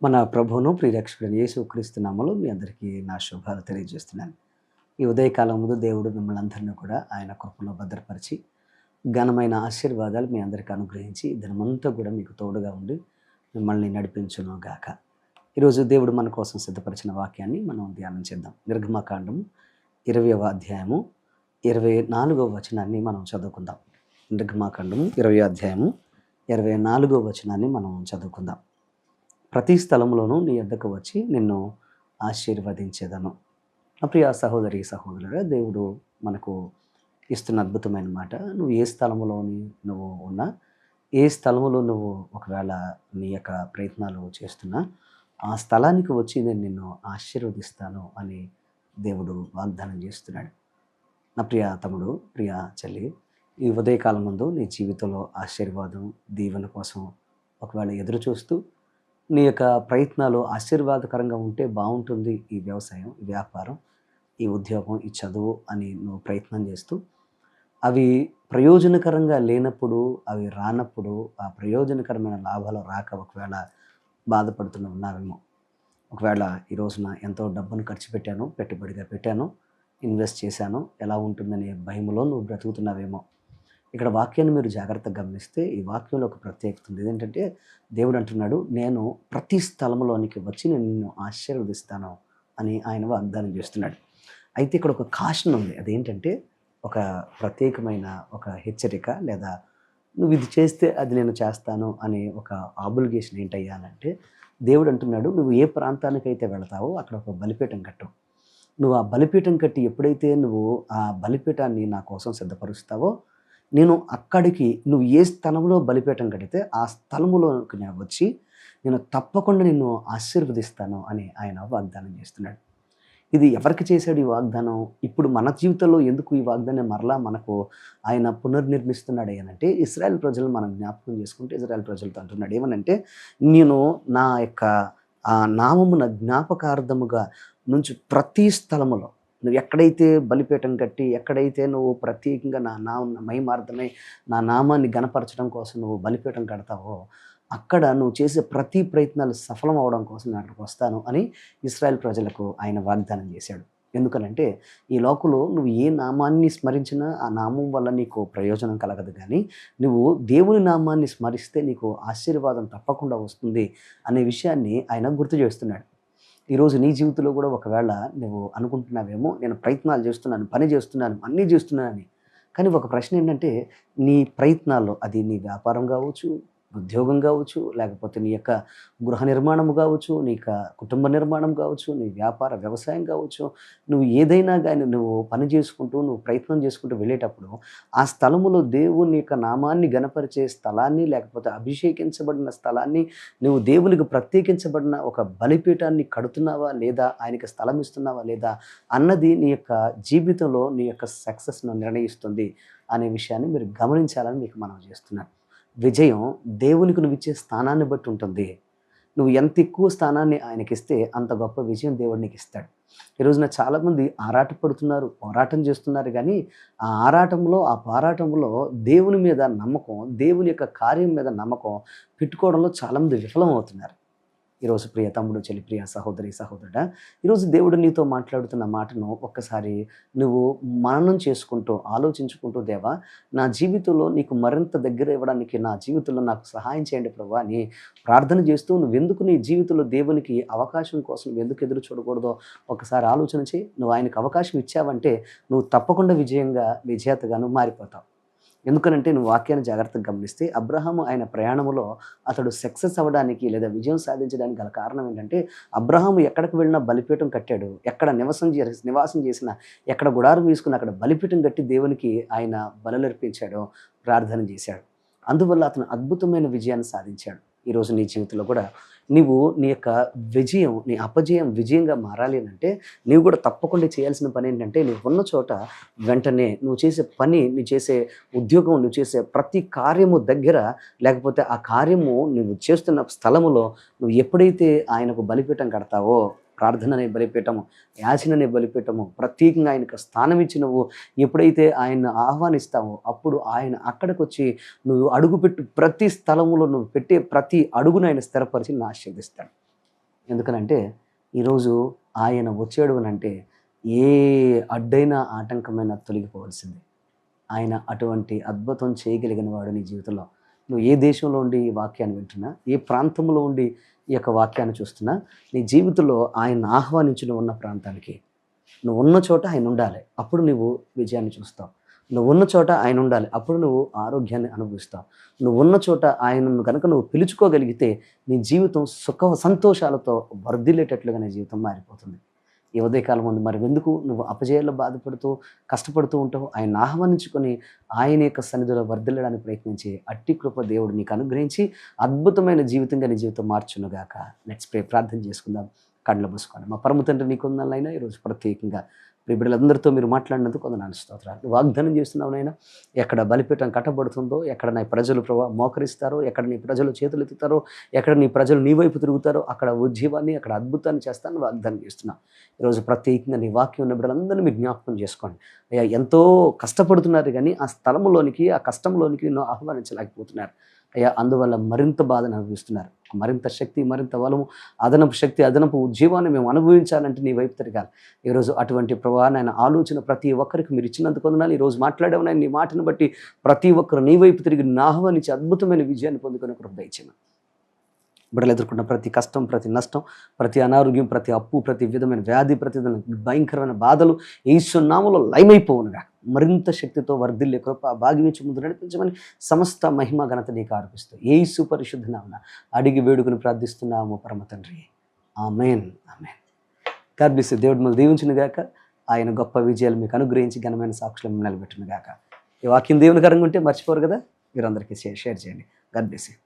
మన ప్రభువును ప్రియరక్షకుడైన యేసుక్రీస్తు నామములో మీ అందరికీ నా శుభాలు తెలియజేస్తున్నాను. ఈ ఉదయకాలం ముందు దేవుడు మిమ్మల్ని అందరిని కూడా ఆయన కృపలో భద్రపరిచి, ఘనమైన ఆశీర్వాదాలు మీ అందరికీ అనుగ్రహించి, దినమంతా కూడా మీకు తోడుగా ఉండి మిమ్మల్ని నడిపించును గాక. ఈరోజు దేవుడు మన కోసం సిద్ధపరిచిన వాక్యాన్ని మనం ధ్యానం చేద్దాం. నిర్గమకాండం 20వ అధ్యాయము 24వ వచనాన్ని మనం చదువుకుందాం. నిర్గమకాండం 20వ అధ్యాయము 24వ వచనాన్ని మనం చదువుకుందాం. ప్రతి స్థలంలోనూ నీ యొద్దకు వచ్చి నిన్ను ఆశీర్వదించేదను. నా ప్రియ సహోదరి సహోదరుడా, దేవుడు మనకు ఇస్తున్న అద్భుతమైన మాట. నువ్వు ఏ స్థలంలోని నువ్వు ఉన్నా, ఏ స్థలంలో నువ్వు ఒకవేళ నీ యొక్క ప్రయత్నాలు చేస్తున్నా, ఆ స్థలానికి వచ్చి నేను నిన్ను ఆశీర్వదిస్తాను అని దేవుడు వాగ్దానం చేస్తున్నాడు. నా ప్రియ తమ్ముడు, ప్రియ చెల్లి, ఈ ఉదయకాలం ముందు నీ జీవితంలో ఆశీర్వాదం, దీవెన కోసం ఒకవేళ ఎదురు చూస్తూ, నీ యొక్క ప్రయత్నాలు ఆశీర్వాదకరంగా ఉంటే బాగుంటుంది, ఈ వ్యవసాయం, ఈ వ్యాపారం, ఈ ఉద్యోగం, ఈ చదువు అని నువ్వు ప్రయత్నం చేస్తూ, అవి ప్రయోజనకరంగా లేనప్పుడు, అవి రానప్పుడు, ఆ ప్రయోజనకరమైన లాభాలు రాక ఒకవేళ బాధపడుతూ ఉన్నావేమో. ఒకవేళ ఈ రోజున ఎంతో డబ్బును ఖర్చు పెట్టాను, పెట్టుబడిగా పెట్టాను, ఇన్వెస్ట్ చేశాను, ఎలా ఉంటుందనే భయంలో నువ్వు బ్రతుకుతున్నావేమో. ఇక్కడ వాక్యాన్ని మీరు జాగ్రత్తగా గమనిస్తే ఈ వాక్యంలో ఒక ప్రత్యేకత ఉంది. ఏంటంటే దేవుడు అంటున్నాడు, నేను ప్రతి స్థలంలోనికి వచ్చి నేను నిన్ను ఆశీర్వదిస్తాను అని ఆయన వాగ్దానం చేస్తున్నాడు. అయితే ఇక్కడ ఒక కాషన్ ఉంది. అదేంటంటే ఒక ప్రత్యేకమైన ఒక హెచ్చరిక, లేదా నువ్వు ఇది చేస్తే అది నేను చేస్తాను అనే ఒక ఆబ్లిగేషన్ ఏంటయ్యా అంటే, దేవుడు అంటున్నాడు, నువ్వు ఏ ప్రాంతానికైతే వెళతావో అక్కడ ఒక బలిపీఠం కట్టు. నువ్వు ఆ బలిపీఠం కట్టి ఎప్పుడైతే నువ్వు ఆ బలిపీఠాన్ని నా కోసం సిద్ధపరుస్తావో, నేను అక్కడికి నువ్వు ఏ స్థలంలో బలిపీఠం కడితే ఆ స్థలములోకి నేను వచ్చి నేను తప్పకుండా నిన్ను ఆశీర్వదిస్తాను అని ఆయన వాగ్దానం చేస్తున్నాడు. ఇది ఎవరికి చేశాడు ఈ వాగ్దానం? ఇప్పుడు మన జీవితంలో ఎందుకు ఈ వాగ్దానం మరలా మనకు ఆయన పునర్నిర్మిస్తున్నాడు అనంటే, ఇశ్రాయేల్ ప్రజలు మనం జ్ఞాపకం చేసుకుంటే ఇశ్రాయేల్ ప్రజలతో అంటున్నాడు ఏమనంటే, నేను నా యొక్క నామమున జ్ఞాపకార్థముగా నుంచి ప్రతి స్థలములో నువ్వు ఎక్కడైతే బలిపీఠం కట్టి, ఎక్కడైతే నువ్వు ప్రత్యేకంగా నా మహిమార్థమై నా నామాన్ని గణపరచడం కోసం నువ్వు బలిపీఠం కడతావో, అక్కడ నువ్వు చేసే ప్రతి ప్రయత్నాలు సఫలం అవడం కోసం నేను అక్కడికి వస్తాను అని ఇశ్రాయేల్ ప్రజలకు ఆయన వాగ్దానం చేశాడు. ఎందుకనంటే ఈ లోకంలో నువ్వు ఏ నామాన్ని స్మరించినా ఆ నామం వల్ల నీకు ప్రయోజనం కలగదు, కానీ నువ్వు దేవుని నామాన్ని స్మరిస్తే నీకు ఆశీర్వాదం తప్పకుండా వస్తుంది అనే విషయాన్ని ఆయన గుర్తు చేస్తున్నాడు. ఈరోజు నీ జీవితంలో కూడా ఒకవేళ నువ్వు అనుకుంటున్నావేమో, నేను ప్రయత్నాలు చేస్తున్నాను, పని చేస్తున్నాను, అన్నీ చేస్తున్నానని. కానీ ఒక ప్రశ్న ఏంటంటే, నీ ప్రయత్నాల్లో అది నీ వ్యాపారం కావచ్చు, ఉద్యోగం కావచ్చు, లేకపోతే నీ యొక్క గృహ నిర్మాణం కావచ్చు, నీ యొక్క కుటుంబ నిర్మాణం కావచ్చు, నీ వ్యాపార వ్యవసాయం కావచ్చు, నువ్వు ఏదైనా కానీ నువ్వు పని చేసుకుంటూ, నువ్వు ప్రయత్నం చేసుకుంటూ వెళ్ళేటప్పుడు ఆ స్థలములో దేవుని యొక్క నామాన్ని గణపరిచే స్థలాన్ని, లేకపోతే అభిషేకించబడిన స్థలాన్ని, నువ్వు దేవునికి ప్రత్యేకించబడిన ఒక బలిపీఠాన్ని కడుతున్నావా లేదా, ఆయనకి స్థలం ఇస్తున్నావా లేదా అన్నది నీ యొక్క జీవితంలో నీ యొక్క సక్సెస్ను నిర్ణయిస్తుంది అనే విషయాన్ని మీరు గమనించాలని మీకు మనం చేస్తున్నాను. విజయం దేవునికి నువ్వు ఇచ్చే స్థానాన్ని బట్టి ఉంటుంది. నువ్వు ఎంత ఎక్కువ స్థానాన్ని ఆయనకిస్తే అంత గొప్ప విజయం దేవుడు నీకు ఇస్తాడు. ఈ రోజున చాలామంది ఆరాటపడుతున్నారు, పోరాటం చేస్తున్నారు, కానీ ఆ ఆరాటంలో, ఆ పోరాటంలో దేవుని మీద నమ్మకం, దేవుని యొక్క కార్యం మీద నమ్మకం పెట్టుకోవడంలో చాలామంది విఫలం అవుతున్నారు. ఈరోజు ప్రియ తమ్ముడు, చెల్లి, ప్రియ సహోదరి, సహోదరుడా, ఈరోజు దేవుడు నీతో మాట్లాడుతున్న మాటను ఒక్కసారి నువ్వు మననం చేసుకుంటూ, ఆలోచించుకుంటూ, దేవా నా జీవితంలో నీకు మరింత దగ్గర ఇవ్వడానికి నా జీవితంలో నాకు సహాయం చేయండి ప్రభువా అని ప్రార్థన చేస్తూ, నువ్వెందుకు నీ జీవితంలో దేవునికి అవకాశం కోసం నువ్వెందుకు ఎదురు చూడకూడదో ఒకసారి ఆలోచన చేయి. నువ్వు ఆయనకు అవకాశం ఇచ్చావంటే నువ్వు తప్పకుండా విజేతగా నువ్వు మారిపోతావు. ఎందుకనంటే నువ్వు వాక్యాన్ని జాగ్రత్తగా గమనిస్తే అబ్రహాము ఆయన ప్రయాణంలో అతడు సక్సెస్ అవ్వడానికి లేదా విజయం సాధించడానికి గల కారణం ఏంటంటే, అబ్రహాము ఎక్కడికి వెళ్ళినా బలిపీఠం కట్టాడు. ఎక్కడ నివాసం చేసినా, ఎక్కడ గుడారం వేసుకుని అక్కడ బలిపీఠం కట్టి దేవునికి ఆయన బలులర్పించాడు, ప్రార్థన చేశాడు. అందువల్ల అతను అద్భుతమైన విజయాన్ని సాధించాడు. ఈరోజు నీ జీవితంలో కూడా నీవు నీ యొక్క విజయం, నీ అపజయం విజయంగా మారాలి అంటే నీవు కూడా తప్పకుండా చేయాల్సిన పని ఏంటంటే, నువ్వు ఉన్న చోట వెంటనే నువ్వు చేసే పని, నువ్వు చేసే ఉద్యోగం, నువ్వు చేసే ప్రతి కార్యము దగ్గర, లేకపోతే ఆ కార్యము నువ్వు చేస్తున్న స్థలములో నువ్వు ఎప్పుడైతే ఆయనకు బలిపీఠం కడతావో, ప్రార్థన అనే బలిపీఠము, యాచన అనే బలిపీఠము, ప్రత్యేకంగా ఆయనకు స్థానం ఇచ్చి నువ్వు ఎప్పుడైతే ఆయన్ని ఆహ్వానిస్తావో అప్పుడు ఆయన అక్కడికి వచ్చి నువ్వు అడుగుపెట్టు ప్రతి స్థలములో నువ్వు పెట్టే ప్రతి అడుగును ఆయన స్థిరపరిచి ఆశీర్వదిస్తాడు. ఎందుకనంటే ఈరోజు ఆయన వచ్చాడు అనంటే ఏ అడ్డైన ఆటంకమైన తొలగిపోవాల్సిందే. ఆయన అటువంటి అద్భుతం చేయగలిగిన వాడు నీ జీవితంలో. నువ్వు ఏ దేశంలో ఉండి ఈ వాక్యాన్ని వింటున్నా, ఏ ప్రాంతంలో ఉండి ఈ యొక్క వాక్యాన్ని చూస్తున్నా, నీ జీవితంలో ఆయన్ని ఆహ్వానించి నువ్వున్న ప్రాంతానికి, నువ్వున్న చోట ఆయన ఉండాలి. అప్పుడు నువ్వు విజయాన్ని చూస్తావు. నువ్వున్న చోట ఆయన ఉండాలి. అప్పుడు నువ్వు ఆరోగ్యాన్ని అనుభవిస్తావు. నువ్వున్న చోట ఆయనను గనుక నువ్వు పిలుచుకోగలిగితే నీ జీవితం సుఖ సంతోషాలతో వర్ధిల్లేటట్లుగా నీ జీవితం మారిపోతుంది. ఈ ఉదయకాలం ముందు మరి ఎందుకు నువ్వు అపజయాల్లో బాధపడుతూ, కష్టపడుతూ ఉంటావు? ఆయన్ని ఆహ్వానించుకొని ఆయన యొక్క సన్నిధిలో వర్ధిల్లడానికి ప్రయత్నించి అట్టి కృప దేవుడు నీకు అనుగ్రహించి అద్భుతమైన జీవితంగా నీ జీవితం మార్చునుగాక. Let's pray. ప్రార్థన చేసుకుందాం. కళ్ళు మూసుకోండి. మా పరమ తండ్రి నీకు వందనాలైనా ఈరోజు ప్రత్యేకంగా మీ బిడ్డలందరితో మీరు మాట్లాడినందుకు వందనాలు స్తోత్రాలు. నువ్వు వాగ్దానం చేస్తున్నావు నాయనా, ఎక్కడ బలిపీఠం కట్టబడుతుందో, ఎక్కడ నీ ప్రజలు మోకరిస్తారో, ఎక్కడ నీ ప్రజలు చేతులు ఎత్తుతారో, ఎక్కడ నీ ప్రజలు నీ వైపు తిరుగుతారో అక్కడ ఉజ్జీవాన్ని, అక్కడ అద్భుతాన్ని చేస్తానని వాగ్దానం చేస్తున్నావు. ఈరోజు ప్రత్యేకంగా నీ వాక్యం ఉన్న బిడ్డలందరినీ మీరు జ్ఞాపకం చేసుకోండి. అయ్యా, ఎంతో కష్టపడుతున్నారు కానీ ఆ స్థలంలోనికి, ఆ కష్టంలోనికి నిన్ను ఆహ్వానించలేకపోతున్నారు. అయ్యా, అందువల్ల మరింత బాధను అనుభవిస్తున్నారు. మరింత శక్తి, మరింత బలము, అదనపు శక్తి, అదనపు ఉజ్జీవాన్ని మేము అనుభవించాలంటే నీ వైపు తిరగాలి. ఈరోజు అటువంటి ప్రభావాన్ని ఆలోచన ప్రతి ఒక్కరికి మీరు ఇచ్చినందుకు వందనాలు. ఈరోజు మాట్లాడేవని నీ మాటను బట్టి ప్రతి ఒక్కరు నీ వైపు తిరిగి ఆహ్వానించి అద్భుతమైన విజయాన్ని పొందుకునే కృప దయచేయమని. బిడ్డలు ఎదుర్కొన్న ప్రతి కష్టం, ప్రతి నష్టం, ప్రతి అనారోగ్యం, ప్రతి అప్పు, ప్రతి విధమైన వ్యాధి, ప్రతి భయంకరమైన బాధలు యేసు నామములో లయమైపోవునుగా. మరింత శక్తితో వర్ధిల్లే కృప భాగ్యమించి ముందు నడిపించమని సమస్త మహిమ ఘనత నీకు అర్పిస్తూ యేసు పరిశుద్ధ నామమున అడిగి వేడుకుని ప్రార్థిస్తున్నాము పరమ తండ్రి. ఆమేన్. ఆమేన్. God bless you. దేవుడు మిమ్మల్ని దీవించును గాక. ఆయన గొప్ప విజయాలు మీకు అనుగ్రహించి ఘనమైన సాక్షులను నిలబెట్టును గాక. ఈ వాక్యం దేవునికరంగా ఉంటే మర్చిపోరు కదా, మీరు అందరికీ షేర్ చేయండి. God bless you.